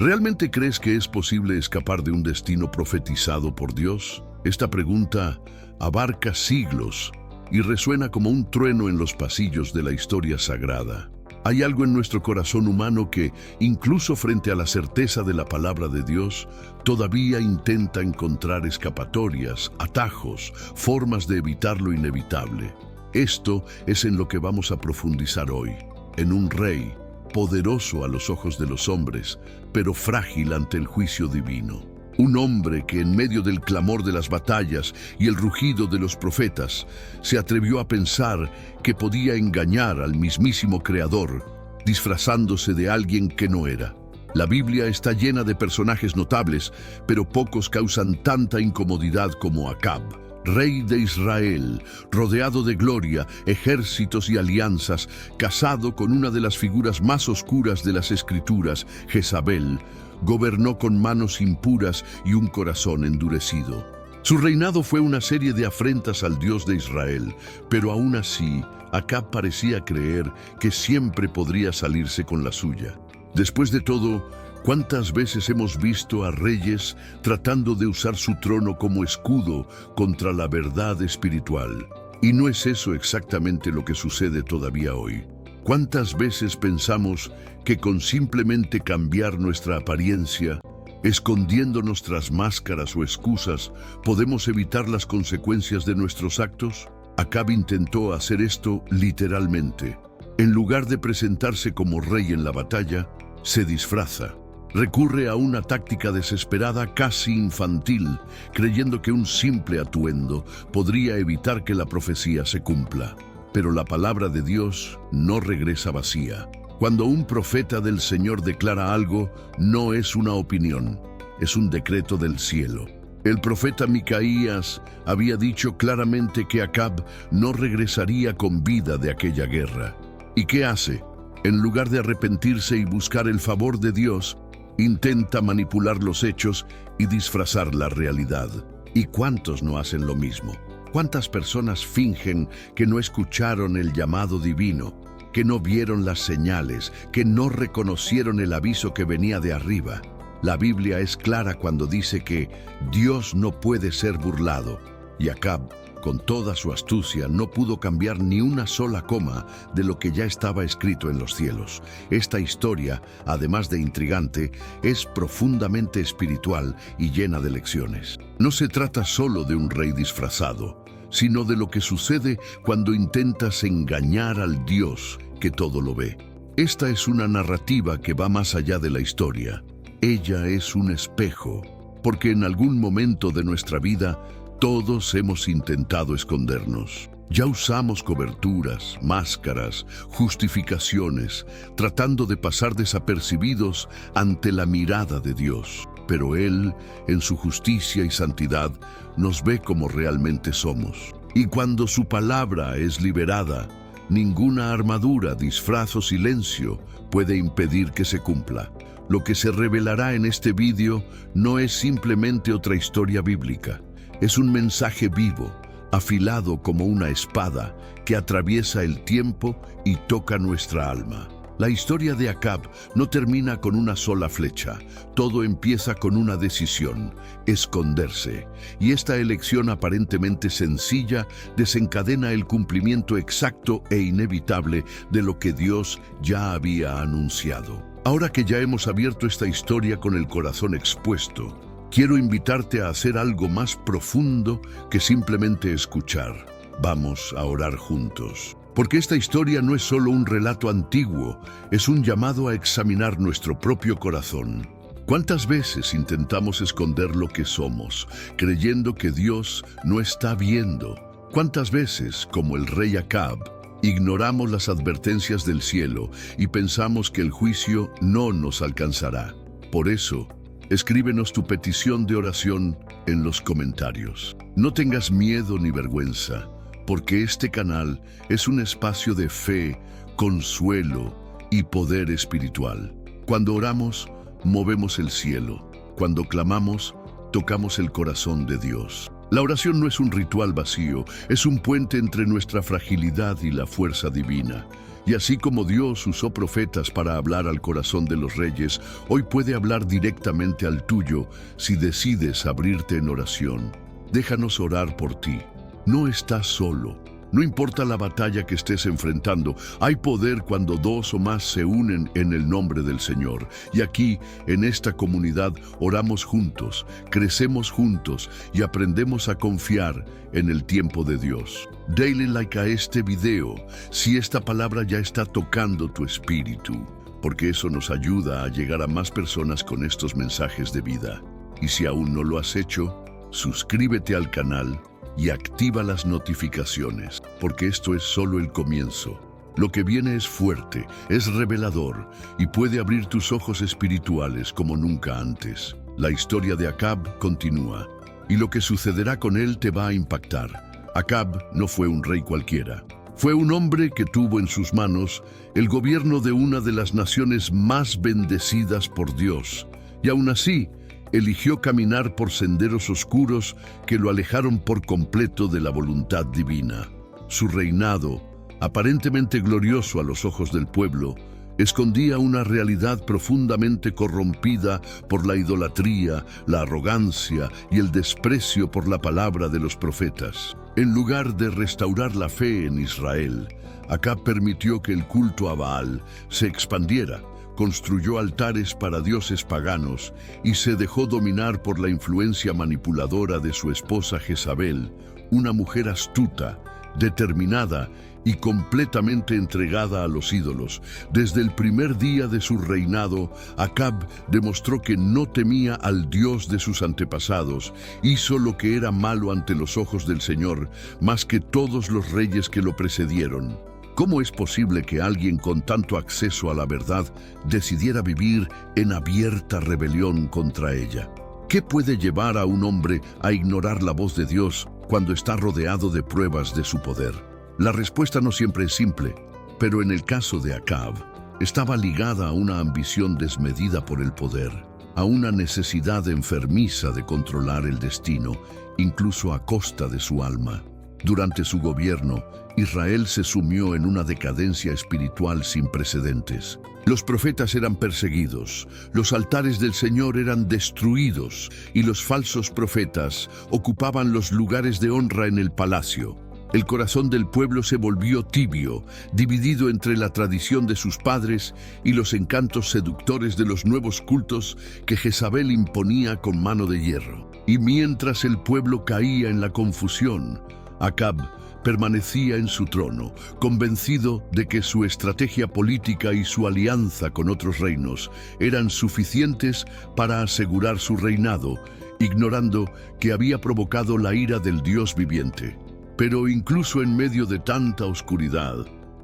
¿Realmente crees que es posible escapar de un destino profetizado por Dios? Esta pregunta abarca siglos y resuena como un trueno en los pasillos de la historia sagrada. Hay algo en nuestro corazón humano que, incluso frente a la certeza de la palabra de Dios, todavía intenta encontrar escapatorias, atajos, formas de evitar lo inevitable. Esto es en lo que vamos a profundizar hoy, en un rey, poderoso a los ojos de los hombres, pero frágil ante el juicio divino. Un hombre que en medio del clamor de las batallas y el rugido de los profetas se atrevió a pensar que podía engañar al mismísimo Creador, disfrazándose de alguien que no era. La Biblia está llena de personajes notables, pero pocos causan tanta incomodidad como Acab, rey de Israel, rodeado de gloria, ejércitos y alianzas, casado con una de las figuras más oscuras de las Escrituras, Jezabel. Gobernó con manos impuras y un corazón endurecido. Su reinado fue una serie de afrentas al Dios de Israel, pero aún así, Acab parecía creer que siempre podría salirse con la suya. Después de todo, ¿cuántas veces hemos visto a reyes tratando de usar su trono como escudo contra la verdad espiritual? Y no es eso exactamente lo que sucede todavía hoy. ¿Cuántas veces pensamos que con simplemente cambiar nuestra apariencia, escondiéndonos tras máscaras o excusas, podemos evitar las consecuencias de nuestros actos? Acab intentó hacer esto literalmente. En lugar de presentarse como rey en la batalla, se disfraza. Recurre a una táctica desesperada, casi infantil, creyendo que un simple atuendo podría evitar que la profecía se cumpla. Pero la palabra de Dios no regresa vacía. Cuando un profeta del Señor declara algo, no es una opinión, es un decreto del cielo. El profeta Micaías había dicho claramente que Acab no regresaría con vida de aquella guerra. ¿Y qué hace? En lugar de arrepentirse y buscar el favor de Dios, intenta manipular los hechos y disfrazar la realidad. ¿Y cuántos no hacen lo mismo? ¿Cuántas personas fingen que no escucharon el llamado divino, que no vieron las señales, que no reconocieron el aviso que venía de arriba? La Biblia es clara cuando dice que Dios no puede ser burlado, y Acab, con toda su astucia, no pudo cambiar ni una sola coma de lo que ya estaba escrito en los cielos. Esta historia, además de intrigante, es profundamente espiritual y llena de lecciones. No se trata solo de un rey disfrazado, sino de lo que sucede cuando intentas engañar al Dios que todo lo ve. Esta es una narrativa que va más allá de la historia. Ella es un espejo, porque en algún momento de nuestra vida todos hemos intentado escondernos. Ya usamos coberturas, máscaras, justificaciones, tratando de pasar desapercibidos ante la mirada de Dios. Pero Él, en su justicia y santidad, nos ve como realmente somos. Y cuando su palabra es liberada, ninguna armadura, disfraz o silencio puede impedir que se cumpla. Lo que se revelará en este vídeo no es simplemente otra historia bíblica. Es un mensaje vivo, afilado como una espada, que atraviesa el tiempo y toca nuestra alma. La historia de Acab no termina con una sola flecha. Todo empieza con una decisión: esconderse. Y esta elección aparentemente sencilla desencadena el cumplimiento exacto e inevitable de lo que Dios ya había anunciado. Ahora que ya hemos abierto esta historia con el corazón expuesto, quiero invitarte a hacer algo más profundo que simplemente escuchar. Vamos a orar juntos. Porque esta historia no es solo un relato antiguo, es un llamado a examinar nuestro propio corazón. ¿Cuántas veces intentamos esconder lo que somos, creyendo que Dios no está viendo? ¿Cuántas veces, como el rey Acab, ignoramos las advertencias del cielo y pensamos que el juicio no nos alcanzará? Por eso, escríbenos tu petición de oración en los comentarios. No tengas miedo ni vergüenza, porque este canal es un espacio de fe, consuelo y poder espiritual. Cuando oramos, movemos el cielo. Cuando clamamos, tocamos el corazón de Dios. La oración no es un ritual vacío, es un puente entre nuestra fragilidad y la fuerza divina. Y así como Dios usó profetas para hablar al corazón de los reyes, hoy puede hablar directamente al tuyo si decides abrirte en oración. Déjanos orar por ti. No estás solo. No importa la batalla que estés enfrentando, hay poder cuando dos o más se unen en el nombre del Señor. Y aquí, en esta comunidad, oramos juntos, crecemos juntos y aprendemos a confiar en el tiempo de Dios. Dale like a este video si esta palabra ya está tocando tu espíritu, porque eso nos ayuda a llegar a más personas con estos mensajes de vida. Y si aún no lo has hecho, suscríbete al canal y activa las notificaciones, porque esto es solo el comienzo. Lo que viene es fuerte, es revelador y puede abrir tus ojos espirituales como nunca antes. La historia de Acab continúa y lo que sucederá con él te va a impactar. Acab no fue un rey cualquiera. Fue un hombre que tuvo en sus manos el gobierno de una de las naciones más bendecidas por Dios, y aún así, eligió caminar por senderos oscuros que lo alejaron por completo de la voluntad divina. Su reinado, aparentemente glorioso a los ojos del pueblo, escondía una realidad profundamente corrompida por la idolatría, la arrogancia y el desprecio por la palabra de los profetas. En lugar de restaurar la fe en Israel, Acab permitió que el culto a Baal se expandiera, construyó altares para dioses paganos y se dejó dominar por la influencia manipuladora de su esposa Jezabel, una mujer astuta, determinada y completamente entregada a los ídolos. Desde el primer día de su reinado, Acab demostró que no temía al Dios de sus antepasados, hizo lo que era malo ante los ojos del Señor, más que todos los reyes que lo precedieron. ¿Cómo es posible que alguien con tanto acceso a la verdad decidiera vivir en abierta rebelión contra ella? ¿Qué puede llevar a un hombre a ignorar la voz de Dios cuando está rodeado de pruebas de su poder? La respuesta no siempre es simple, pero en el caso de Acab, estaba ligada a una ambición desmedida por el poder, a una necesidad enfermiza de controlar el destino, incluso a costa de su alma. Durante su gobierno, Israel se sumió en una decadencia espiritual sin precedentes. Los profetas eran perseguidos, los altares del Señor eran destruidos y los falsos profetas ocupaban los lugares de honra en el palacio. El corazón del pueblo se volvió tibio, dividido entre la tradición de sus padres y los encantos seductores de los nuevos cultos que Jezabel imponía con mano de hierro. Y mientras el pueblo caía en la confusión, Acab permanecía en su trono, convencido de que su estrategia política y su alianza con otros reinos eran suficientes para asegurar su reinado, ignorando que había provocado la ira del Dios viviente. Pero incluso en medio de tanta oscuridad,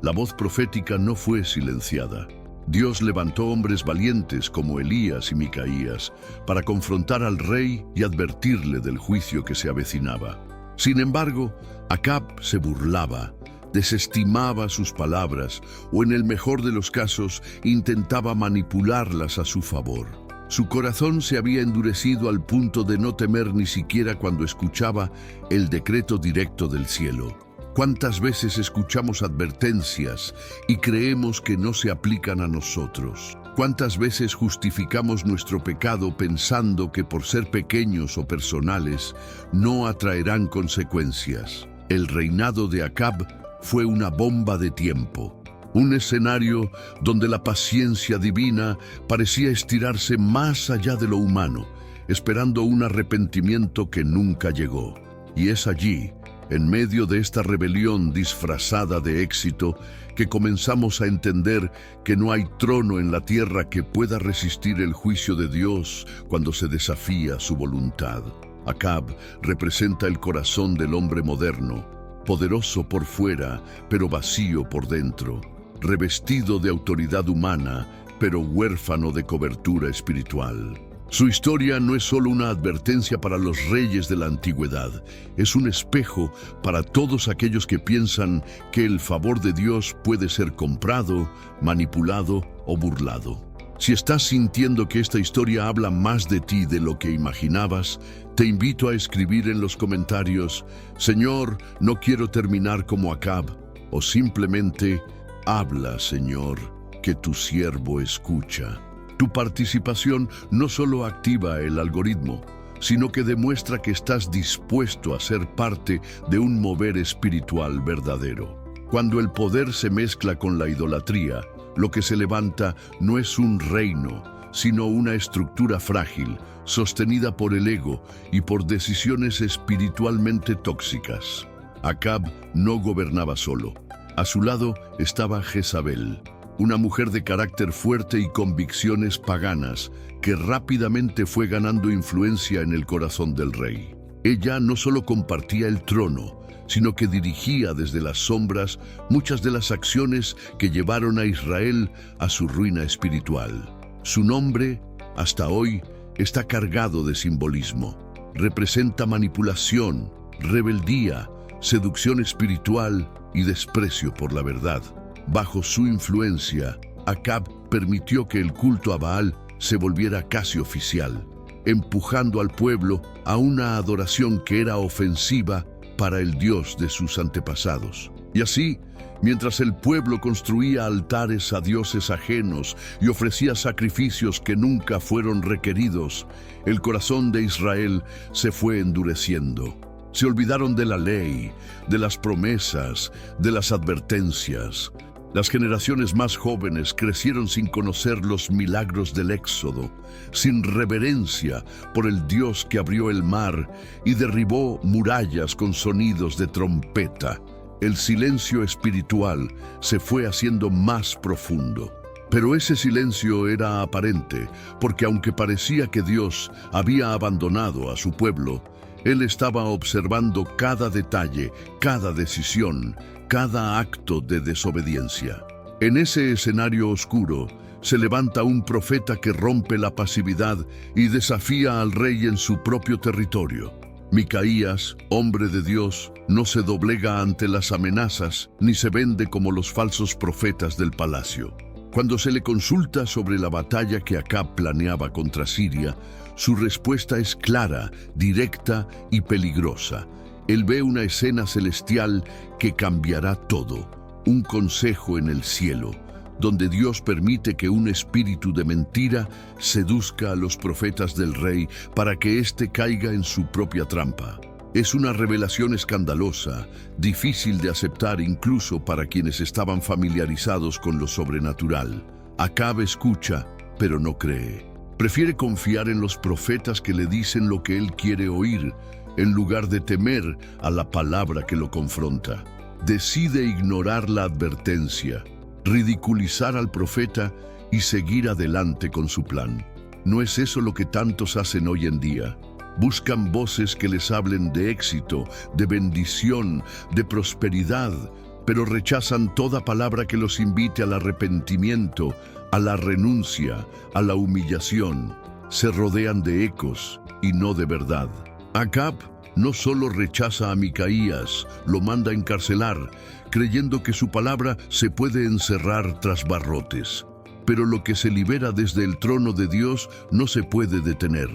la voz profética no fue silenciada. Dios levantó hombres valientes como Elías y Micaías para confrontar al rey y advertirle del juicio que se avecinaba. Sin embargo, Acab se burlaba, desestimaba sus palabras o, en el mejor de los casos, intentaba manipularlas a su favor. Su corazón se había endurecido al punto de no temer ni siquiera cuando escuchaba el decreto directo del cielo. ¿Cuántas veces escuchamos advertencias y creemos que no se aplican a nosotros? ¿Cuántas veces justificamos nuestro pecado pensando que por ser pequeños o personales no atraerán consecuencias? El reinado de Acab fue una bomba de tiempo, un escenario donde la paciencia divina parecía estirarse más allá de lo humano, esperando un arrepentimiento que nunca llegó. Y es allí, en medio de esta rebelión disfrazada de éxito, que comenzamos a entender que no hay trono en la tierra que pueda resistir el juicio de Dios cuando se desafía su voluntad. Acab representa el corazón del hombre moderno, poderoso por fuera, pero vacío por dentro, revestido de autoridad humana, pero huérfano de cobertura espiritual. Su historia no es solo una advertencia para los reyes de la antigüedad, es un espejo para todos aquellos que piensan que el favor de Dios puede ser comprado, manipulado o burlado. Si estás sintiendo que esta historia habla más de ti de lo que imaginabas, te invito a escribir en los comentarios: Señor, no quiero terminar como Acab, o simplemente Habla, Señor, que tu siervo escucha. Tu participación no solo activa el algoritmo, sino que demuestra que estás dispuesto a ser parte de un mover espiritual verdadero. Cuando el poder se mezcla con la idolatría, lo que se levanta no es un reino, sino una estructura frágil, sostenida por el ego y por decisiones espiritualmente tóxicas. Acab no gobernaba solo. A su lado estaba Jezabel, una mujer de carácter fuerte y convicciones paganas, que rápidamente fue ganando influencia en el corazón del rey. Ella no solo compartía el trono, sino que dirigía desde las sombras muchas de las acciones que llevaron a Israel a su ruina espiritual. Su nombre, hasta hoy, está cargado de simbolismo. Representa manipulación, rebeldía, seducción espiritual y desprecio por la verdad. Bajo su influencia, Acab permitió que el culto a Baal se volviera casi oficial, empujando al pueblo a una adoración que era ofensiva para el Dios de sus antepasados. Y así, mientras el pueblo construía altares a dioses ajenos y ofrecía sacrificios que nunca fueron requeridos, el corazón de Israel se fue endureciendo. Se olvidaron de la ley, de las promesas, de las advertencias. Las generaciones más jóvenes crecieron sin conocer los milagros del Éxodo, sin reverencia por el Dios que abrió el mar y derribó murallas con sonidos de trompeta. El silencio espiritual se fue haciendo más profundo. Pero ese silencio era aparente, porque aunque parecía que Dios había abandonado a su pueblo, Él estaba observando cada detalle, cada decisión, cada acto de desobediencia. En ese escenario oscuro, se levanta un profeta que rompe la pasividad y desafía al rey en su propio territorio. Micaías, hombre de Dios, no se doblega ante las amenazas ni se vende como los falsos profetas del palacio. Cuando se le consulta sobre la batalla que Acab planeaba contra Siria, su respuesta es clara, directa y peligrosa. Él ve una escena celestial que cambiará todo, un consejo en el cielo, donde Dios permite que un espíritu de mentira seduzca a los profetas del rey para que éste caiga en su propia trampa. Es una revelación escandalosa, difícil de aceptar incluso para quienes estaban familiarizados con lo sobrenatural. Acab escucha, pero no cree. Prefiere confiar en los profetas que le dicen lo que él quiere oír, en lugar de temer a la palabra que lo confronta. Decide ignorar la advertencia, ridiculizar al profeta y seguir adelante con su plan. ¿No es eso lo que tantos hacen hoy en día? Buscan voces que les hablen de éxito, de bendición, de prosperidad, pero rechazan toda palabra que los invite al arrepentimiento, a la renuncia, a la humillación. Se rodean de ecos y no de verdad. Acab no solo rechaza a Micaías, lo manda a encarcelar, creyendo que su palabra se puede encerrar tras barrotes. Pero lo que se libera desde el trono de Dios no se puede detener.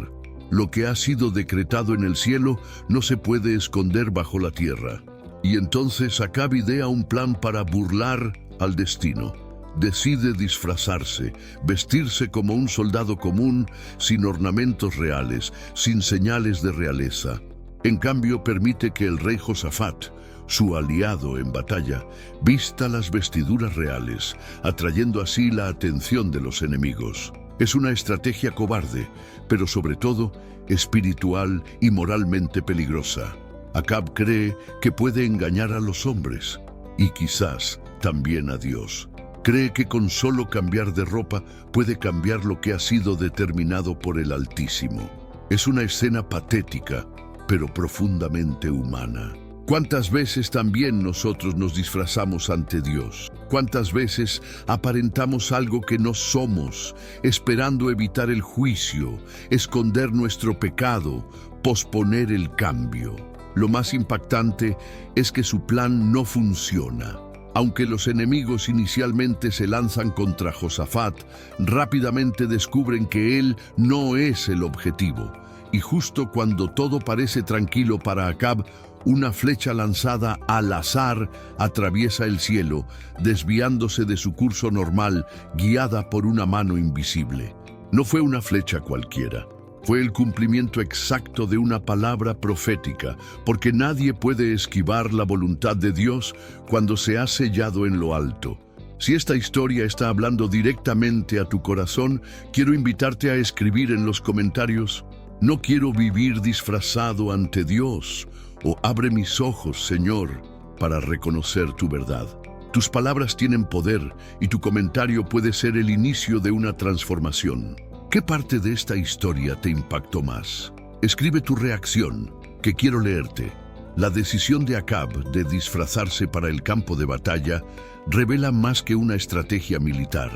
Lo que ha sido decretado en el cielo no se puede esconder bajo la tierra. Y entonces Acab idea un plan para burlar al destino. Decide disfrazarse, vestirse como un soldado común, sin ornamentos reales, sin señales de realeza. En cambio, permite que el rey Josafat, su aliado en batalla, vista las vestiduras reales, atrayendo así la atención de los enemigos. Es una estrategia cobarde, pero sobre todo espiritual y moralmente peligrosa. Acab cree que puede engañar a los hombres y quizás también a Dios. Cree que con solo cambiar de ropa puede cambiar lo que ha sido determinado por el Altísimo. Es una escena patética, pero profundamente humana. ¿Cuántas veces también nosotros nos disfrazamos ante Dios? ¿Cuántas veces aparentamos algo que no somos, esperando evitar el juicio, esconder nuestro pecado, posponer el cambio? Lo más impactante es que su plan no funciona. Aunque los enemigos inicialmente se lanzan contra Josafat, rápidamente descubren que él no es el objetivo. Y justo cuando todo parece tranquilo para Acab, Una flecha lanzada al azar atraviesa el cielo, desviándose de su curso normal, guiada por una mano invisible. No fue una flecha cualquiera. Fue el cumplimiento exacto de una palabra profética, porque nadie puede esquivar la voluntad de Dios cuando se ha sellado en lo alto. Si esta historia está hablando directamente a tu corazón, quiero invitarte a escribir en los comentarios: no quiero vivir disfrazado ante Dios, o abre mis ojos, Señor, para reconocer tu verdad. Tus palabras tienen poder y tu comentario puede ser el inicio de una transformación. ¿Qué parte de esta historia te impactó más? Escribe tu reacción, que quiero leerte. La decisión de Acab de disfrazarse para el campo de batalla revela más que una estrategia militar.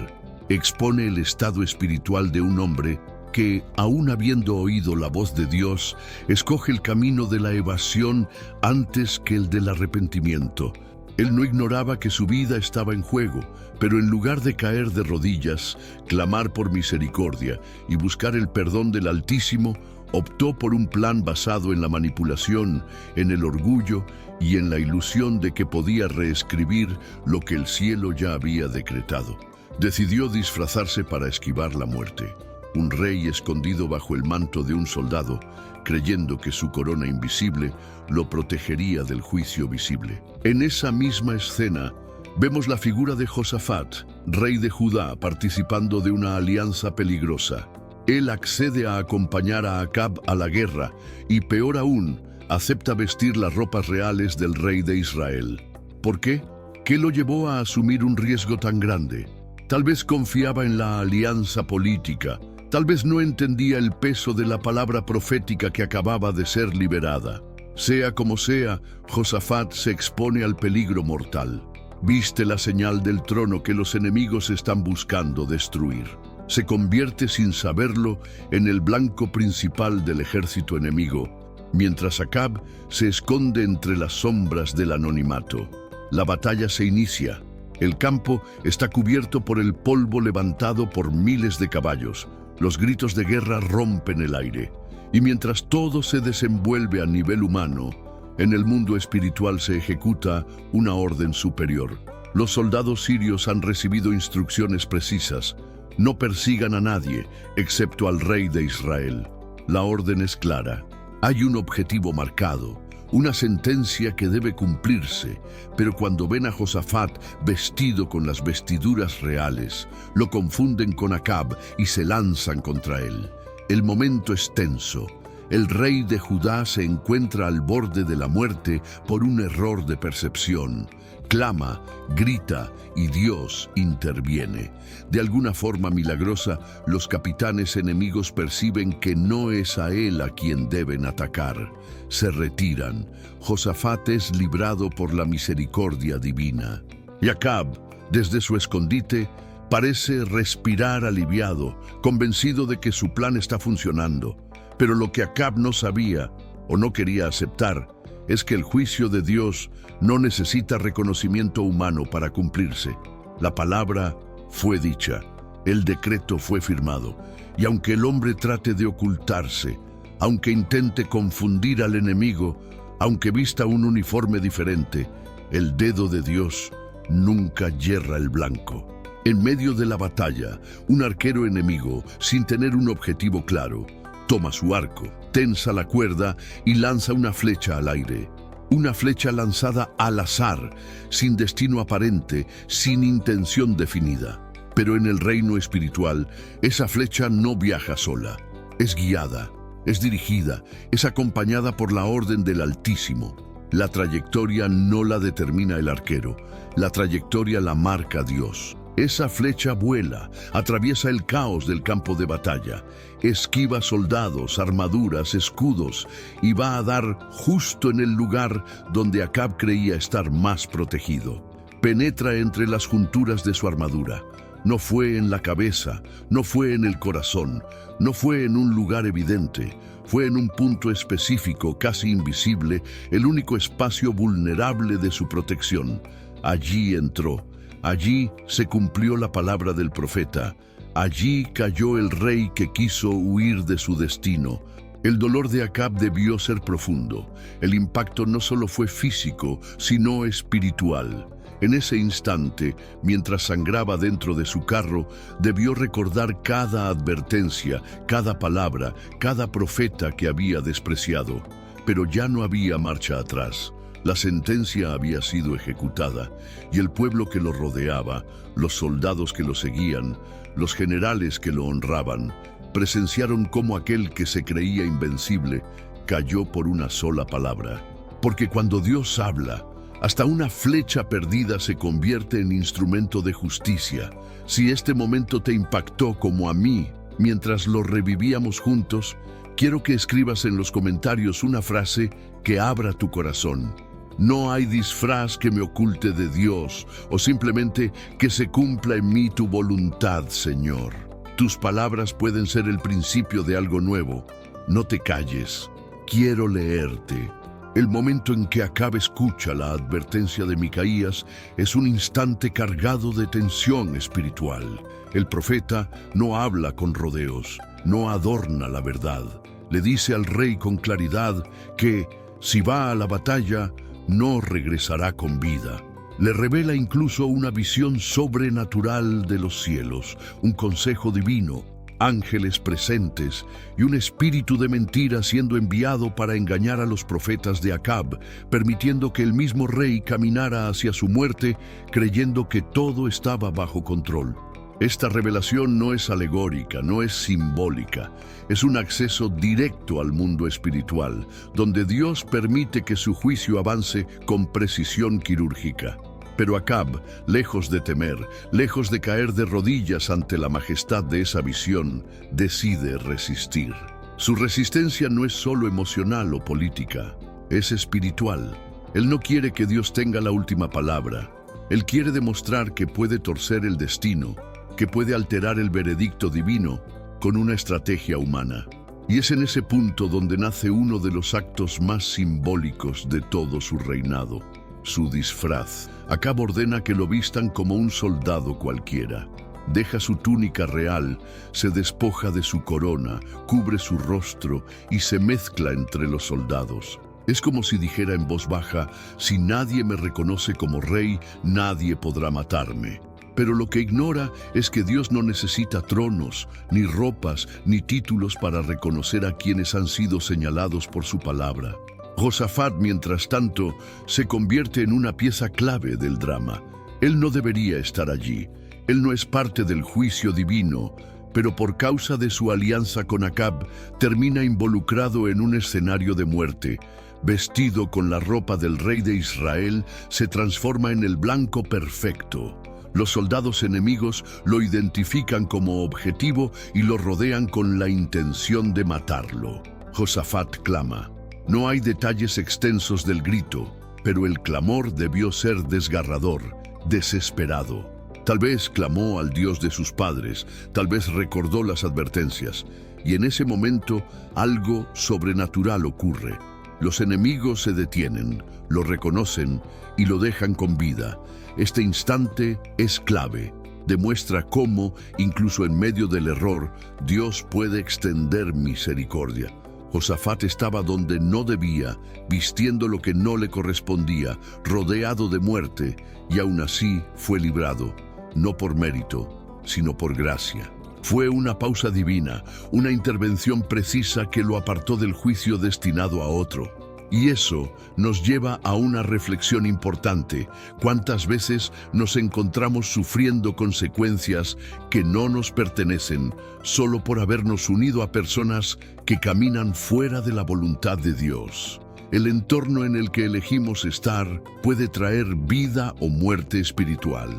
Expone el estado espiritual de un hombre que, aun habiendo oído la voz de Dios, escoge el camino de la evasión antes que el del arrepentimiento. Él no ignoraba que su vida estaba en juego, pero en lugar de caer de rodillas, clamar por misericordia y buscar el perdón del Altísimo, optó por un plan basado en la manipulación, en el orgullo y en la ilusión de que podía reescribir lo que el cielo ya había decretado. Decidió disfrazarse para esquivar la muerte. Un rey escondido bajo el manto de un soldado, creyendo que su corona invisible lo protegería del juicio visible. En esa misma escena, vemos la figura de Josafat, rey de Judá, participando de una alianza peligrosa. Él accede a acompañar a Acab a la guerra y, peor aún, acepta vestir las ropas reales del rey de Israel. ¿Por qué? ¿Qué lo llevó a asumir un riesgo tan grande? Tal vez confiaba en la alianza política. Tal vez no entendía el peso de la palabra profética que acababa de ser liberada. Sea como sea, Josafat se expone al peligro mortal. Viste la señal del trono que los enemigos están buscando destruir. Se convierte sin saberlo en el blanco principal del ejército enemigo, mientras Acab se esconde entre las sombras del anonimato. La batalla se inicia. El campo está cubierto por el polvo levantado por miles de caballos. Los gritos de guerra rompen el aire. Y mientras todo se desenvuelve a nivel humano, en el mundo espiritual se ejecuta una orden superior. Los soldados sirios han recibido instrucciones precisas. No persigan a nadie, excepto al rey de Israel. La orden es clara. Hay un objetivo marcado, una sentencia que debe cumplirse, pero cuando ven a Josafat vestido con las vestiduras reales, lo confunden con Acab y se lanzan contra él. El momento es tenso. El rey de Judá se encuentra al borde de la muerte por un error de percepción. Clama, grita y Dios interviene. De alguna forma milagrosa, los capitanes enemigos perciben que no es a él a quien deben atacar. Se retiran. Josafat es librado por la misericordia divina. Y Acab, desde su escondite, parece respirar aliviado, convencido de que su plan está funcionando. Pero lo que Acab no sabía o no quería aceptar es que el juicio de Dios no necesita reconocimiento humano para cumplirse. La palabra fue dicha, el decreto fue firmado, y aunque el hombre trate de ocultarse, aunque intente confundir al enemigo, aunque vista un uniforme diferente, el dedo de Dios nunca yerra el blanco. En medio de la batalla, un arquero enemigo, sin tener un objetivo claro, toma su arco, tensa la cuerda y lanza una flecha al aire. Una flecha lanzada al azar, sin destino aparente, sin intención definida. Pero en el reino espiritual, esa flecha no viaja sola. Es guiada, es dirigida, es acompañada por la orden del Altísimo. La trayectoria no la determina el arquero, la trayectoria la marca Dios. Esa flecha vuela, atraviesa el caos del campo de batalla, esquiva soldados, armaduras, escudos y va a dar justo en el lugar donde Acab creía estar más protegido. Penetra entre las junturas de su armadura. No fue en la cabeza, no fue en el corazón, no fue en un lugar evidente, fue en un punto específico, casi invisible, el único espacio vulnerable de su protección. Allí entró. Allí se cumplió la palabra del profeta. Allí cayó el rey que quiso huir de su destino. El dolor de Acab debió ser profundo. El impacto no solo fue físico, sino espiritual. En ese instante, mientras sangraba dentro de su carro, debió recordar cada advertencia, cada palabra, cada profeta que había despreciado. Pero ya no había marcha atrás. La sentencia había sido ejecutada, y el pueblo que lo rodeaba, los soldados que lo seguían, los generales que lo honraban, presenciaron cómo aquel que se creía invencible cayó por una sola palabra. Porque cuando Dios habla, hasta una flecha perdida se convierte en instrumento de justicia. Si este momento te impactó como a mí, mientras lo revivíamos juntos, quiero que escribas en los comentarios una frase que abra tu corazón. No hay disfraz que me oculte de Dios, o simplemente que se cumpla en mí tu voluntad, Señor. Tus palabras pueden ser el principio de algo nuevo. No te calles. Quiero leerte. El momento en que Acab escucha la advertencia de Micaías es un instante cargado de tensión espiritual. El profeta no habla con rodeos, no adorna la verdad. Le dice al rey con claridad que, si va a la batalla, no regresará con vida. Le revela incluso una visión sobrenatural de los cielos, un consejo divino, ángeles presentes y un espíritu de mentira siendo enviado para engañar a los profetas de Acab, permitiendo que el mismo rey caminara hacia su muerte creyendo que todo estaba bajo control. Esta revelación no es alegórica, no es simbólica, es un acceso directo al mundo espiritual, donde Dios permite que su juicio avance con precisión quirúrgica. Pero Acab, lejos de temer, lejos de caer de rodillas ante la majestad de esa visión, decide resistir. Su resistencia no es solo emocional o política, es espiritual. Él no quiere que Dios tenga la última palabra. Él quiere demostrar que puede torcer el destino, que puede alterar el veredicto divino con una estrategia humana. Y es en ese punto donde nace uno de los actos más simbólicos de todo su reinado, su disfraz. Acab ordena que lo vistan como un soldado cualquiera. Deja su túnica real, se despoja de su corona, cubre su rostro y se mezcla entre los soldados. Es como si dijera en voz baja: si nadie me reconoce como rey, nadie podrá matarme. Pero lo que ignora es que Dios no necesita tronos, ni ropas, ni títulos para reconocer a quienes han sido señalados por su palabra. Josafat, mientras tanto, se convierte en una pieza clave del drama. Él no debería estar allí. Él no es parte del juicio divino, pero por causa de su alianza con Acab, termina involucrado en un escenario de muerte. Vestido con la ropa del rey de Israel, se transforma en el blanco perfecto. Los soldados enemigos lo identifican como objetivo y lo rodean con la intención de matarlo. Josafat clama. No hay detalles extensos del grito, pero el clamor debió ser desgarrador, desesperado. Tal vez clamó al Dios de sus padres, tal vez recordó las advertencias, y en ese momento algo sobrenatural ocurre. Los enemigos se detienen, lo reconocen y lo dejan con vida. Este instante es clave. Demuestra cómo, incluso en medio del error, Dios puede extender misericordia. Josafat estaba donde no debía, vistiendo lo que no le correspondía, rodeado de muerte, y aún así fue librado, no por mérito, sino por gracia. Fue una pausa divina, una intervención precisa que lo apartó del juicio destinado a otro. Y eso nos lleva a una reflexión importante. ¿Cuántas veces nos encontramos sufriendo consecuencias que no nos pertenecen solo por habernos unido a personas que caminan fuera de la voluntad de Dios? El entorno en el que elegimos estar puede traer vida o muerte espiritual.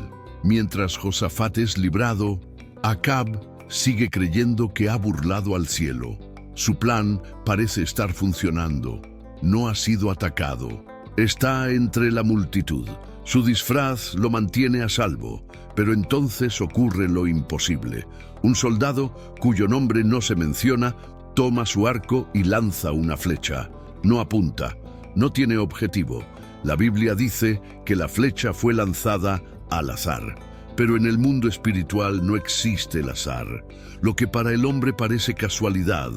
Mientras Josafat es librado, Acab sigue creyendo que ha burlado al cielo. Su plan parece estar funcionando. No ha sido atacado. Está entre la multitud. Su disfraz lo mantiene a salvo, pero entonces ocurre lo imposible. Un soldado, cuyo nombre no se menciona, toma su arco y lanza una flecha. No apunta, no tiene objetivo. La Biblia dice que la flecha fue lanzada al azar. Pero en el mundo espiritual no existe el azar. Lo que para el hombre parece casualidad,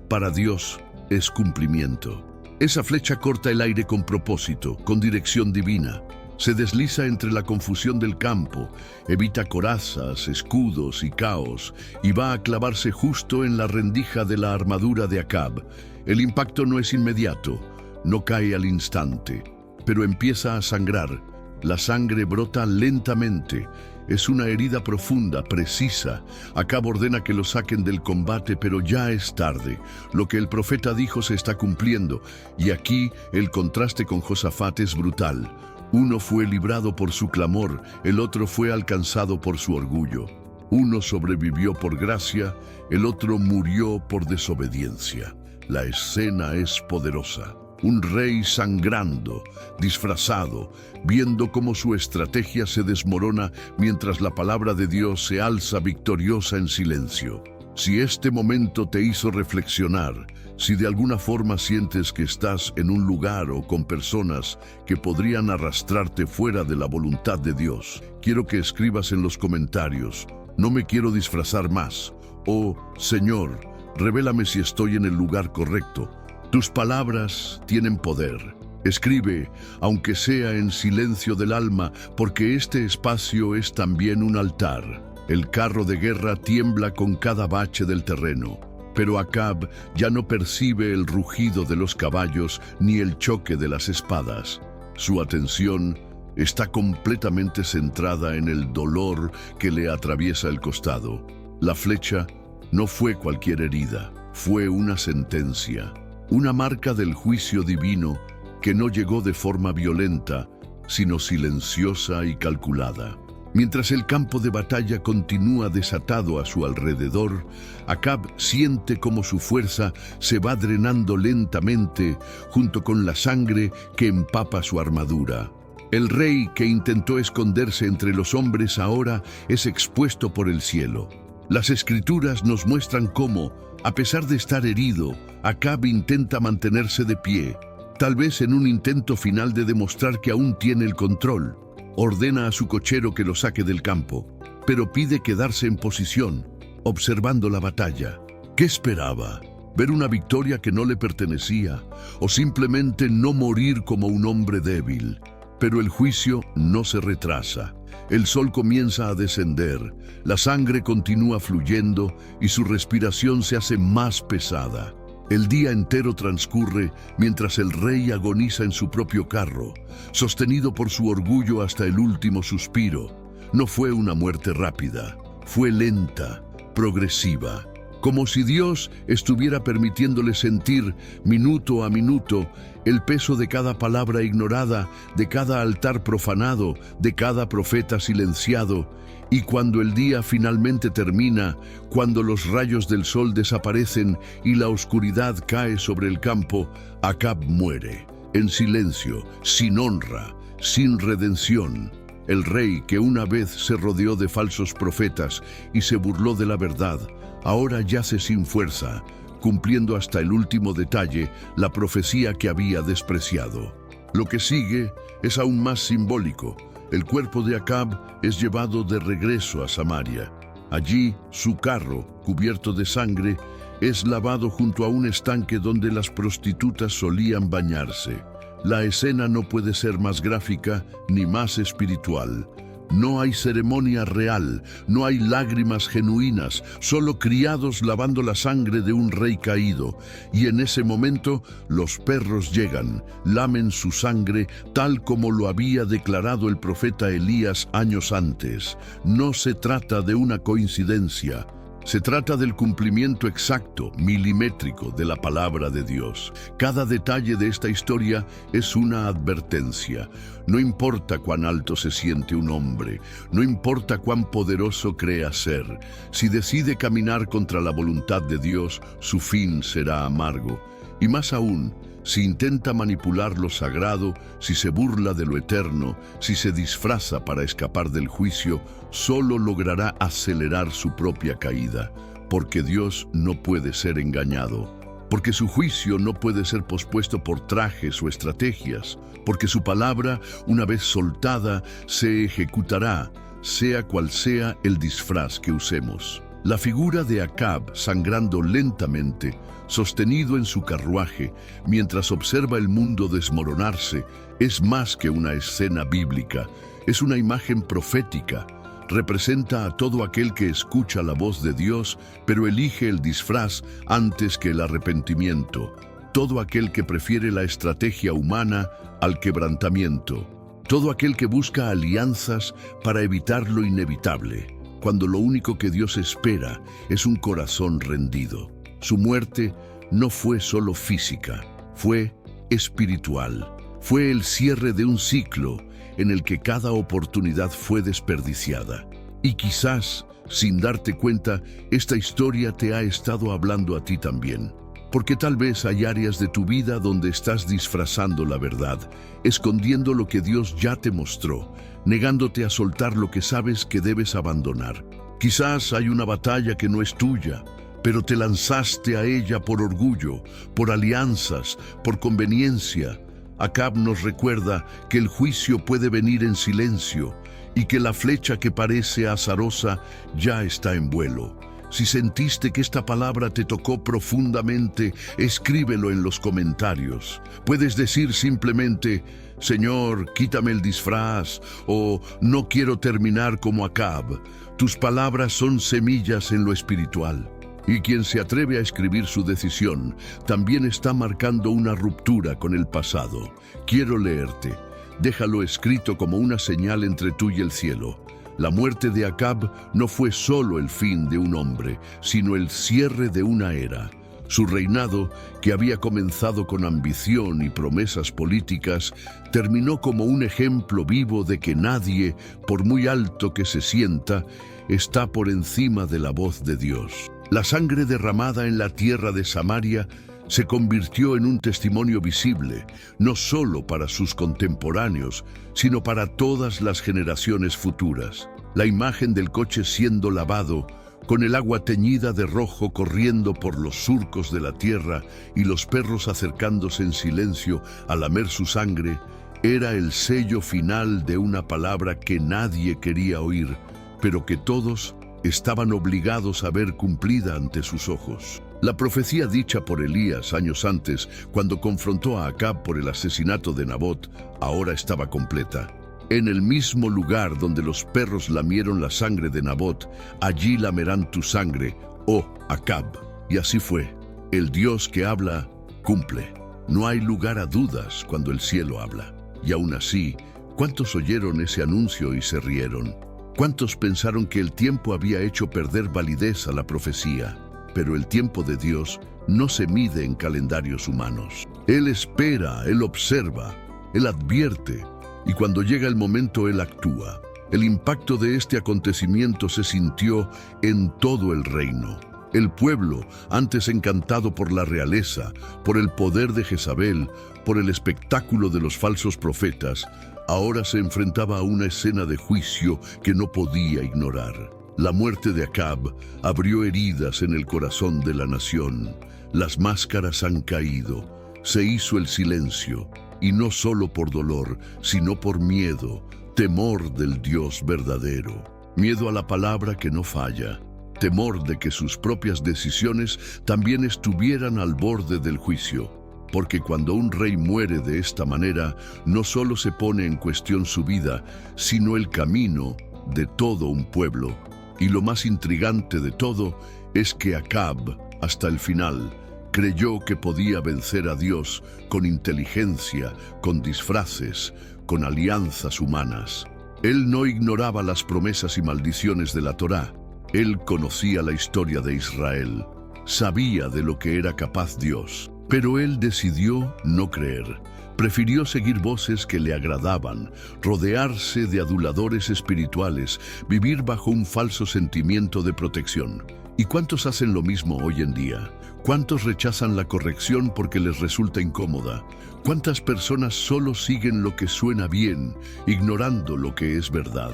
para Dios es cumplimiento. Esa flecha corta el aire con propósito, con dirección divina. Se desliza entre la confusión del campo, evita corazas, escudos y caos, y va a clavarse justo en la rendija de la armadura de Acab. El impacto no es inmediato, no cae al instante, pero empieza a sangrar. La sangre brota lentamente. Es una herida profunda, precisa. Acab ordena que lo saquen del combate, pero ya es tarde. Lo que el profeta dijo se está cumpliendo, y aquí el contraste con Josafat es brutal. Uno fue librado por su clamor, el otro fue alcanzado por su orgullo. Uno sobrevivió por gracia, el otro murió por desobediencia. La escena es poderosa. Un rey sangrando, disfrazado, viendo cómo su estrategia se desmorona mientras la palabra de Dios se alza victoriosa en silencio. Si este momento te hizo reflexionar, si de alguna forma sientes que estás en un lugar o con personas que podrían arrastrarte fuera de la voluntad de Dios, quiero que escribas en los comentarios: no me quiero disfrazar más, o Señor, revélame si estoy en el lugar correcto. Tus palabras tienen poder. Escribe, aunque sea en silencio del alma, porque este espacio es también un altar. El carro de guerra tiembla con cada bache del terreno, pero Acab ya no percibe el rugido de los caballos ni el choque de las espadas. Su atención está completamente centrada en el dolor que le atraviesa el costado. La flecha no fue cualquier herida, fue una sentencia. Una marca del juicio divino que no llegó de forma violenta, sino silenciosa y calculada. Mientras el campo de batalla continúa desatado a su alrededor, Acab siente cómo su fuerza se va drenando lentamente junto con la sangre que empapa su armadura. El rey que intentó esconderse entre los hombres ahora es expuesto por el cielo. Las Escrituras nos muestran cómo, a pesar de estar herido, Acab intenta mantenerse de pie, tal vez en un intento final de demostrar que aún tiene el control. Ordena a su cochero que lo saque del campo, pero pide quedarse en posición, observando la batalla. ¿Qué esperaba? ¿Ver una victoria que no le pertenecía? ¿O simplemente no morir como un hombre débil? Pero el juicio no se retrasa. El sol comienza a descender, la sangre continúa fluyendo y su respiración se hace más pesada. El día entero transcurre mientras el rey agoniza en su propio carro, sostenido por su orgullo hasta el último suspiro. No fue una muerte rápida, fue lenta, progresiva, como si Dios estuviera permitiéndole sentir, minuto a minuto, el peso de cada palabra ignorada, de cada altar profanado, de cada profeta silenciado. Y cuando el día finalmente termina, cuando los rayos del sol desaparecen y la oscuridad cae sobre el campo, Acab muere, en silencio, sin honra, sin redención. El rey que una vez se rodeó de falsos profetas y se burló de la verdad, ahora yace sin fuerza, cumpliendo hasta el último detalle la profecía que había despreciado. Lo que sigue es aún más simbólico. El cuerpo de Acab es llevado de regreso a Samaria. Allí, su carro, cubierto de sangre, es lavado junto a un estanque donde las prostitutas solían bañarse. La escena no puede ser más gráfica ni más espiritual. No hay ceremonia real, no hay lágrimas genuinas, solo criados lavando la sangre de un rey caído. Y en ese momento los perros llegan, lamen su sangre tal como lo había declarado el profeta Elías años antes. No se trata de una coincidencia. Se trata del cumplimiento exacto, milimétrico, de la palabra de Dios. Cada detalle de esta historia es una advertencia. No importa cuán alto se siente un hombre, no importa cuán poderoso crea ser, si decide caminar contra la voluntad de Dios, su fin será amargo. Y más aún, si intenta manipular lo sagrado, si se burla de lo eterno, si se disfraza para escapar del juicio, solo logrará acelerar su propia caída, porque Dios no puede ser engañado, porque su juicio no puede ser pospuesto por trajes o estrategias, porque su palabra, una vez soltada, se ejecutará, sea cual sea el disfraz que usemos. La figura de Acab sangrando lentamente, sostenido en su carruaje, mientras observa el mundo desmoronarse, es más que una escena bíblica, es una imagen profética. Representa a todo aquel que escucha la voz de Dios, pero elige el disfraz antes que el arrepentimiento. Todo aquel que prefiere la estrategia humana al quebrantamiento. Todo aquel que busca alianzas para evitar lo inevitable, cuando lo único que Dios espera es un corazón rendido. Su muerte no fue solo física, fue espiritual. Fue el cierre de un ciclo en el que cada oportunidad fue desperdiciada. Y quizás, sin darte cuenta, esta historia te ha estado hablando a ti también. Porque tal vez hay áreas de tu vida donde estás disfrazando la verdad, escondiendo lo que Dios ya te mostró, negándote a soltar lo que sabes que debes abandonar. Quizás hay una batalla que no es tuya, pero te lanzaste a ella por orgullo, por alianzas, por conveniencia. Acab nos recuerda que el juicio puede venir en silencio y que la flecha que parece azarosa ya está en vuelo. Si sentiste que esta palabra te tocó profundamente, escríbelo en los comentarios. Puedes decir simplemente, Señor, quítame el disfraz, o no quiero terminar como Acab. Tus palabras son semillas en lo espiritual. Y quien se atreve a escribir su decisión, también está marcando una ruptura con el pasado. Quiero leerte. Déjalo escrito como una señal entre tú y el cielo. La muerte de Acab no fue solo el fin de un hombre, sino el cierre de una era. Su reinado, que había comenzado con ambición y promesas políticas, terminó como un ejemplo vivo de que nadie, por muy alto que se sienta, está por encima de la voz de Dios. La sangre derramada en la tierra de Samaria se convirtió en un testimonio visible, no solo para sus contemporáneos, sino para todas las generaciones futuras. La imagen del coche siendo lavado, con el agua teñida de rojo corriendo por los surcos de la tierra y los perros acercándose en silencio a lamer su sangre, era el sello final de una palabra que nadie quería oír, pero que todos estaban obligados a ver cumplida ante sus ojos. La profecía dicha por Elías años antes, cuando confrontó a Acab por el asesinato de Nabot, ahora estaba completa. En el mismo lugar donde los perros lamieron la sangre de Nabot, allí lamerán tu sangre, oh Acab. Y así fue. El Dios que habla, cumple. No hay lugar a dudas cuando el cielo habla. Y aún así, ¿cuántos oyeron ese anuncio y se rieron? ¿Cuántos pensaron que el tiempo había hecho perder validez a la profecía? Pero el tiempo de Dios no se mide en calendarios humanos. Él espera, Él observa, Él advierte, y cuando llega el momento Él actúa. El impacto de este acontecimiento se sintió en todo el reino. El pueblo, antes encantado por la realeza, por el poder de Jezabel, por el espectáculo de los falsos profetas, ahora se enfrentaba a una escena de juicio que no podía ignorar. La muerte de Acab abrió heridas en el corazón de la nación. Las máscaras han caído. Se hizo el silencio, y no solo por dolor, sino por miedo, temor del Dios verdadero. Miedo a la palabra que no falla. Temor de que sus propias decisiones también estuvieran al borde del juicio. Porque cuando un rey muere de esta manera, no solo se pone en cuestión su vida, sino el camino de todo un pueblo. Y lo más intrigante de todo es que Acab, hasta el final, creyó que podía vencer a Dios con inteligencia, con disfraces, con alianzas humanas. Él no ignoraba las promesas y maldiciones de la Torá. Él conocía la historia de Israel, sabía de lo que era capaz Dios. Pero él decidió no creer. Prefirió seguir voces que le agradaban, rodearse de aduladores espirituales, vivir bajo un falso sentimiento de protección. ¿Y cuántos hacen lo mismo hoy en día? ¿Cuántos rechazan la corrección porque les resulta incómoda? ¿Cuántas personas solo siguen lo que suena bien, ignorando lo que es verdad?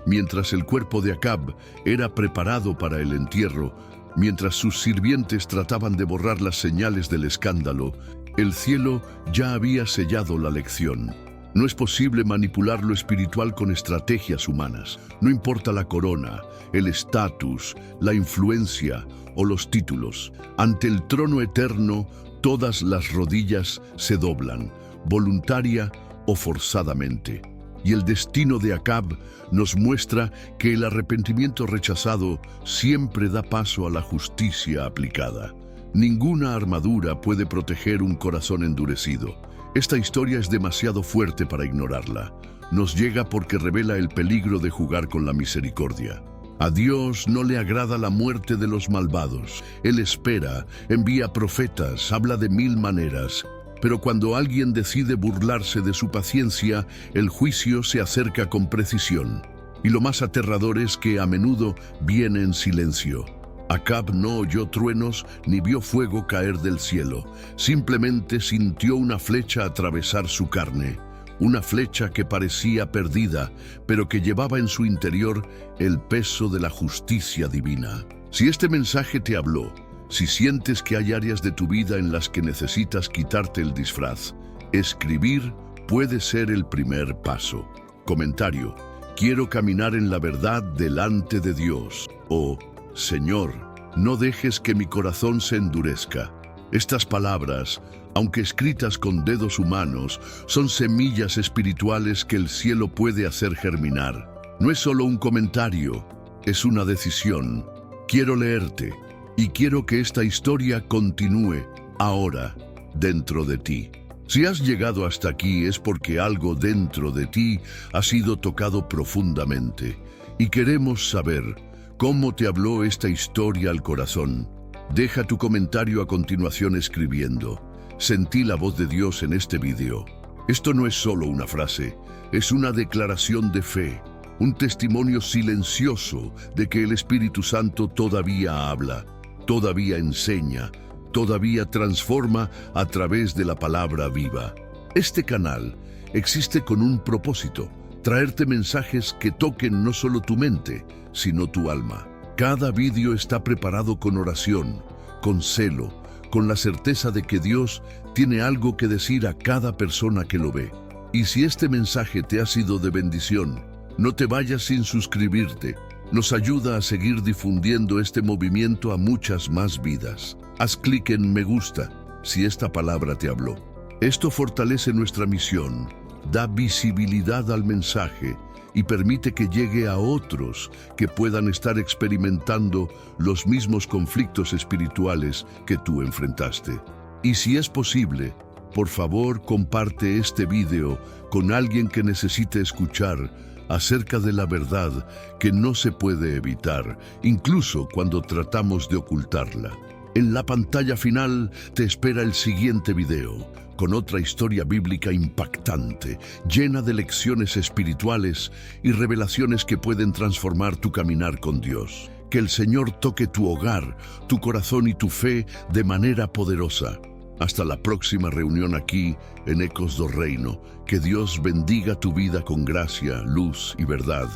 Mientras el cuerpo de Acab era preparado para el entierro, mientras sus sirvientes trataban de borrar las señales del escándalo, el cielo ya había sellado la lección. No es posible manipular lo espiritual con estrategias humanas. No importa la corona, el estatus, la influencia o los títulos. Ante el trono eterno, todas las rodillas se doblan, voluntaria o forzadamente. Y el destino de Acab nos muestra que el arrepentimiento rechazado siempre da paso a la justicia aplicada. Ninguna armadura puede proteger un corazón endurecido. Esta historia es demasiado fuerte para ignorarla. Nos llega porque revela el peligro de jugar con la misericordia. A Dios no le agrada la muerte de los malvados. Él espera, envía profetas, habla de 1000 maneras. Pero cuando alguien decide burlarse de su paciencia, el juicio se acerca con precisión. Y lo más aterrador es que a menudo viene en silencio. Acab no oyó truenos ni vio fuego caer del cielo. Simplemente sintió una flecha atravesar su carne. Una flecha que parecía perdida, pero que llevaba en su interior el peso de la justicia divina. Si este mensaje te habló, si sientes que hay áreas de tu vida en las que necesitas quitarte el disfraz, escribir puede ser el primer paso. Comentario: quiero caminar en la verdad delante de Dios. O Señor, no dejes que mi corazón se endurezca. Estas palabras, aunque escritas con dedos humanos, son semillas espirituales que el cielo puede hacer germinar. No es solo un comentario, es una decisión. Quiero leerte y quiero que esta historia continúe ahora dentro de ti. Si has llegado hasta aquí es porque algo dentro de ti ha sido tocado profundamente y queremos saber ¿cómo te habló esta historia al corazón? Deja tu comentario a continuación escribiendo: sentí la voz de Dios en este video. Esto no es solo una frase, es una declaración de fe, un testimonio silencioso de que el Espíritu Santo todavía habla, todavía enseña, todavía transforma a través de la palabra viva. Este canal existe con un propósito: traerte mensajes que toquen no solo tu mente, sino tu alma. Cada vídeo está preparado con oración, con celo, con la certeza de que Dios tiene algo que decir a cada persona que lo ve. Y si este mensaje te ha sido de bendición, no te vayas sin suscribirte. Nos ayuda a seguir difundiendo este movimiento a muchas más vidas. Haz clic en me gusta si esta palabra te habló. Esto fortalece nuestra misión, da visibilidad al mensaje y permite que llegue a otros que puedan estar experimentando los mismos conflictos espirituales que tú enfrentaste. Y si es posible, por favor comparte este video con alguien que necesite escuchar acerca de la verdad que no se puede evitar, incluso cuando tratamos de ocultarla. En la pantalla final te espera el siguiente video, con otra historia bíblica impactante, llena de lecciones espirituales y revelaciones que pueden transformar tu caminar con Dios. Que el Señor toque tu hogar, tu corazón y tu fe de manera poderosa. Hasta la próxima reunión aquí en Ecos do Reino. Que Dios bendiga tu vida con gracia, luz y verdad.